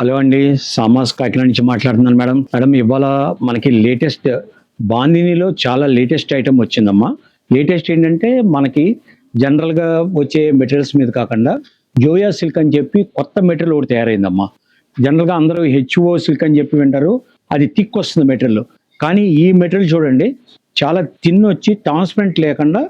Hello అండి, సామాస్ కాకినాడ నుంచి మాట్లాడుతున్నాను మేడం. ఇవాళ మనకి లేటెస్ట్ బాందినీలో చాలా లేటెస్ట్ ఐటమ్ వచ్చిందమ్మా. లేటెస్ట్ ఏంటంటే మనకి జనరల్గా వచ్చే మెటీరియల్స్ మీద కాకుండా జోయా సిల్క్ అని చెప్పి కొత్త మెటీరియల్ ఒకటి తయారైందమ్మా. జనరల్గా అందరూ హెచ్ఓ సిల్క్ అని చెప్పి వింటారు, అది థిక్ వస్తుంది మెటీరియల్. కానీ ఈ మెటీరియల్ చూడండి, చాలా థిన్ వచ్చి ట్రాన్స్పరెంట్ లేకుండా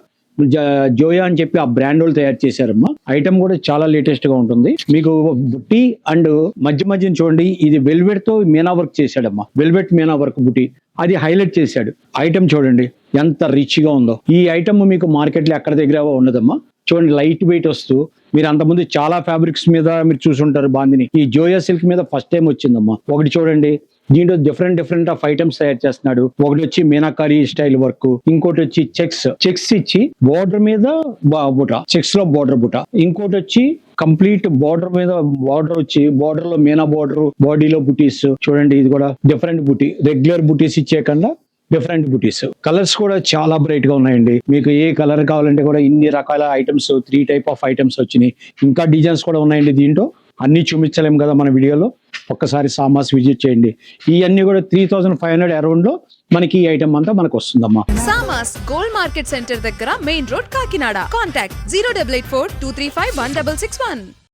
జోయా అని చెప్పి ఆ బ్రాండ్ వాళ్ళు తయారు చేశారమ్మా. ఐటమ్ కూడా చాలా లేటెస్ట్ గా ఉంటుంది. మీకు బుట్టి అండ్ మధ్య చూడండి, ఇది వెల్వెట్ తో మీనా వర్క్ చేశాడమ్మా. వెల్వెట్ మీనా వర్క్ బుట్టి అది హైలైట్ చేశాడు. ఐటమ్ చూడండి ఎంత రిచ్ గా ఉందో. ఈ ఐటమ్ మీకు మార్కెట్ లో ఎక్కడ దగ్గర ఉండదమ్మా. చూడండి, లైట్ వెయిట్ వస్తూ, మీరు అంతకుముందు చాలా ఫ్యాబ్రిక్స్ మీద మీరు చూసుంటారు బాందిని. ఈ జోయా సిల్క్ మీద ఫస్ట్ టైం వచ్చిందమ్మా. ఒకటి చూడండి, దీంట్లో డిఫరెంట్ ఆఫ్ ఐటమ్స్ తయారు చేస్తున్నాడు. ఒకటి వచ్చి మీనాకారి స్టైల్ వర్క్, ఇంకోటి వచ్చి చెక్స్ ఇచ్చి బోర్డర్ మీద బుట, చెక్స్ లో బోర్డర్ బుట, ఇంకోటి వచ్చి కంప్లీట్ బోర్డర్ మీద బోర్డర్ వచ్చి బోర్డర్ లో మీనా బోర్డర్, బాడీలో బుటీస్ చూడండి. ఇది కూడా డిఫరెంట్ బుటీ, రెగ్యులర్ బుటీస్ ఇచ్చే కన్నా డిఫరెంట్ బుటీస్. కలర్స్ కూడా చాలా బ్రైట్ గా ఉన్నాయండి. మీకు ఏ కలర్ కావాలంటే కూడా ఇన్ని రకాల ఐటమ్స్, 3 టైప్ ఆఫ్ ఐటమ్స్ వచ్చినాయి. ఇంకా డిజైన్స్ కూడా ఉన్నాయండి. దీంట్లో అన్ని చూపించలేము కదా మన వీడియోలో. ఒక్కసారి సామాస్ విజిట్ చేయండి. ఇవన్నీ కూడా 3500 అరౌండ్ లో మనకి ఈ ఐటమ్ అంతా మనకు వస్తుందమ్మా. సామాస్ గోల్డ్ మార్కెట్ సెంటర్ దగ్గర, మెయిన్ రోడ్, కాకినాడ. కాంటాక్ట్ 0884 235 1661.